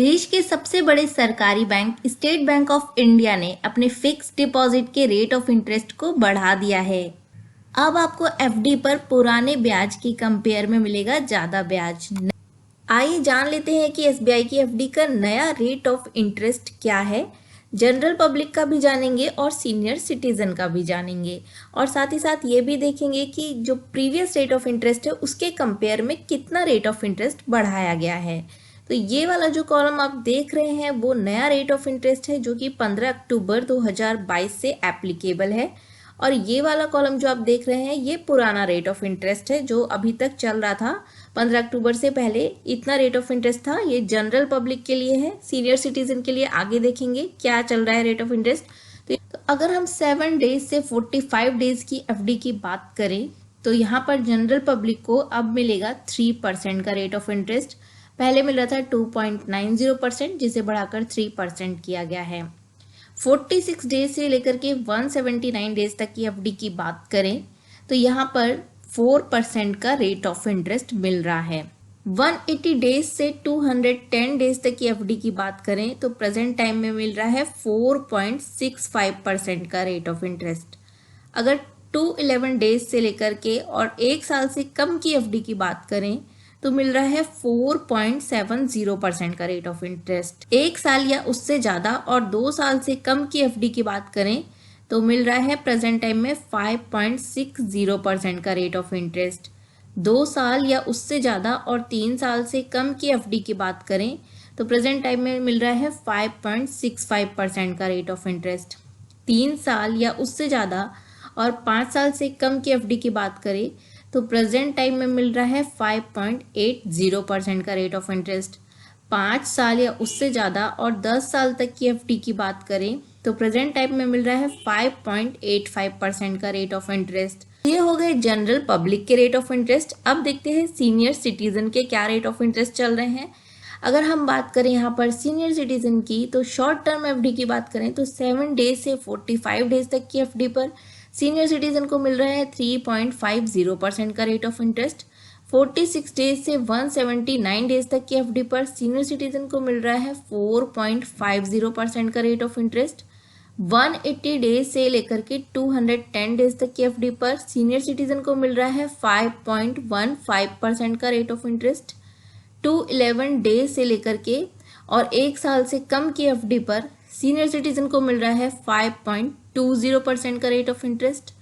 देश के सबसे बड़े सरकारी bank state bank of India ने अपने फिक्स डिपॉजिट के रेट ऑफ इंटरेस्ट को बढ़ा दिया है। अब आपको एफडी पर पुराने ब्याज की कंपेयर में मिलेगा ज़्यादा ब्याज। आइए जान लेते हैं कि एसबीआई की एफडी का नया रेट ऑफ इंटरेस्ट क्या है। जनरल पब्लिक का भी जानेंगे और सीनियर सिटीजन का भी जानेंगे, और साथ ही साथ ये भी देखेंगे कि जो प्रीवियस रेट ऑफ इंटरेस्ट है उसके कंपेयर में कितना रेट ऑफ इंटरेस्ट बढ़ाया गया है। तो ये वाला जो कॉलम आप देख रहे हैं वो नया रेट ऑफ इंटरेस्ट है जो कि 15 अक्टूबर 2022 से एप्लीकेबल है, और ये वाला कॉलम जो आप देख रहे हैं ये पुराना रेट ऑफ इंटरेस्ट है जो अभी तक चल रहा था। 15 अक्टूबर से पहले इतना रेट ऑफ इंटरेस्ट था। ये जनरल पब्लिक के लिए है, सीनियर सिटीजन के लिए आगे देखेंगे क्या चल रहा है रेट ऑफ इंटरेस्ट। तो अगर हम 7 डेज से 45 डेज की एफडी की बात करें तो यहाँ पर जनरल पब्लिक को अब मिलेगा 3% का रेट ऑफ इंटरेस्ट। पहले मिल रहा था 2.90%, जिसे बढ़ाकर 3% किया गया है। 46 डेज से लेकर के 179 डेज तक की एफडी की बात करें तो यहाँ पर 4% का रेट ऑफ इंटरेस्ट मिल रहा है। 180 डेज से 210 डेज तक की एफडी की बात करें तो प्रेजेंट टाइम में मिल रहा है 4.65% का रेट ऑफ इंटरेस्ट। अगर 211 डेज से लेकर के और 1 साल से कम की एफडी की बात करें तो मिल रहा है 4.70% का रेट ऑफ इंटरेस्ट। 1 साल या उससे ज़्यादा और 2 साल से कम की एफडी की बात करें तो मिल रहा है प्रेजेंट टाइम में 5.60% का रेट ऑफ इंटरेस्ट। 2 साल या उससे ज़्यादा और 3 साल से कम की एफडी की बात करें तो प्रेजेंट टाइम में मिल रहा है 5.65% का रेट ऑफ इंटरेस्ट। 3 साल या उससे ज़्यादा और 5 साल से कम की एफडी की बात करें तो प्रेजेंट टाइम में मिल रहा है 5.80% का रेट ऑफ इंटरेस्ट। 5 साल या उससे ज़्यादा और 10 साल तक की एफडी की बात करें तो प्रेजेंट टाइम में मिल रहा है 5.85% का रेट ऑफ इंटरेस्ट। ये हो गए जनरल पब्लिक के रेट ऑफ इंटरेस्ट। अब देखते हैं सीनियर सिटीजन के क्या रेट ऑफ इंटरेस्ट चल रहे हैं। अगर हम बात करें यहाँ पर सीनियर सिटीजन की तो शॉर्ट टर्म एफडी की बात करें तो 7 डेज से 45 डेज तक की एफडी पर सीनियर सिटीजन को मिल रहा है 3.50% का रेट ऑफ इंटरेस्ट। 46 डेज से 179 डेज तक की एफडी पर सीनियर सिटीजन को मिल रहा है 4.50% का रेट ऑफ इंटरेस्ट। 180 डेज से लेकर के 210 डेज तक की एफडी पर सीनियर सिटीजन को मिल रहा है 5.15% का रेट ऑफ इंटरेस्ट। 211 डेज से लेकर के और 1 साल से कम की एफडी पर सीनियर सिटीजन को मिल रहा है 5.20% का रेट ऑफ इंटरेस्ट।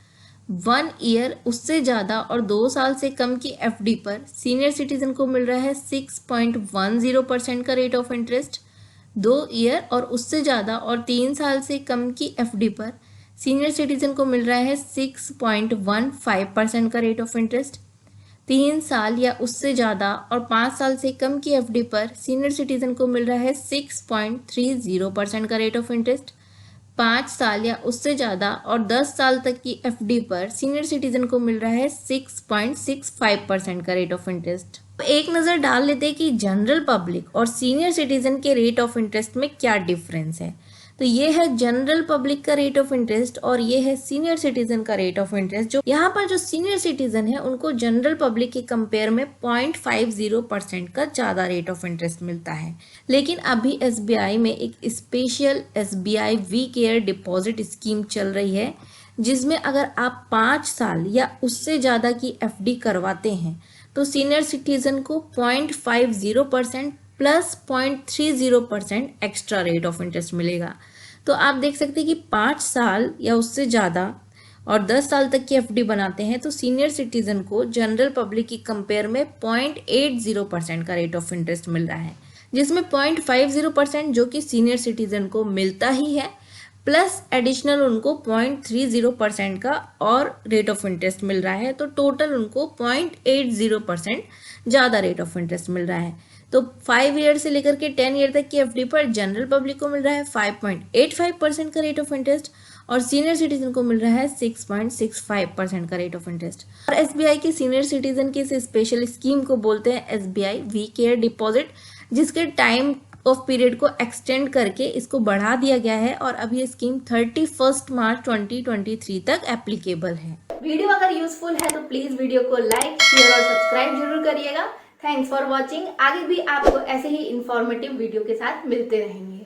1 ईयर उससे ज़्यादा और 2 साल से कम की एफडी पर सीनियर सिटीजन को मिल रहा है 6.10% का रेट ऑफ इंटरेस्ट। 2 ईयर और उससे ज़्यादा और 3 साल से कम की एफडी पर सीनियर सिटीजन को मिल रहा है 6.15% का रेट ऑफ इंटरेस्ट। 3 साल या उससे ज़्यादा और 5 साल से कम की एफडी पर सीनियर सिटीजन को मिल रहा है 6.30% का रेट ऑफ इंटरेस्ट। 5 साल या उससे ज़्यादा और 10 साल तक की एफडी पर सीनियर सिटीजन को मिल रहा है 6.65% का रेट ऑफ इंटरेस्ट। तो एक नज़र डाल लेते हैं कि जनरल पब्लिक और सीनियर सिटीजन के रेट ऑफ इंटरेस्ट में क्या डिफरेंस है। तो ये है जनरल पब्लिक का रेट ऑफ इंटरेस्ट और ये है सीनियर सिटीजन का रेट ऑफ इंटरेस्ट। जो यहाँ पर जो सीनियर सिटीजन है उनको जनरल पब्लिक के कंपेयर में 0.50% का ज़्यादा रेट ऑफ इंटरेस्ट मिलता है। लेकिन अभी एसबीआई में एक special SBI we care deposit scheme चल रही है, जिसमें अगर आप 5 साल या उससे ज़्यादा की एफडी करवाते हैं तो सीनियर सिटीजन को 0.50% plus 0.30% extra rate of interest मिलेगा। तो आप देख सकते हैं कि 5 साल या उससे ज़्यादा और 10 साल तक की एफडी बनाते हैं तो सीनियर सिटीजन को जनरल पब्लिक की कंपेयर में 0.80% का रेट ऑफ इंटरेस्ट मिल रहा है, जिसमें 0.50% जो कि सीनियर सिटीजन को मिलता ही है, प्लस एडिशनल उनको 0.30% का और रेट ऑफ इंटरेस्ट मिल रहा है। तो टोटल उनको 0.80% ज़्यादा रेट ऑफ इंटरेस्ट मिल रहा है। तो 5 ईयर से लेकर के 10 ईयर तक की एफडी पर जनरल पब्लिक को मिल रहा है 5.85% का रेट ऑफ इंटरेस्ट और सीनियर सिटीजन को मिल रहा है 6.65% का रेट ऑफ इंटरेस्ट। और एसबीआई की सीनियर सिटीजन की इस स्पेशल स्कीम को बोलते हैं एसबीआई वी केयर डिपॉजिट, जिसके टाइम ऑफ पीरियड को एक्सटेंड करके इसको बढ़ा दिया गया है और अब ये स्कीम 31 मार्च 2023 तक एप्लीकेबल है। वीडियो अगर यूजफुल है तो प्लीज वीडियो को लाइक, शेयर और सब्सक्राइब जरूर करिएगा। Thanks for watching. आगे भी आपको ऐसे ही इंफॉर्मेटिव वीडियो के साथ मिलते रहेंगे।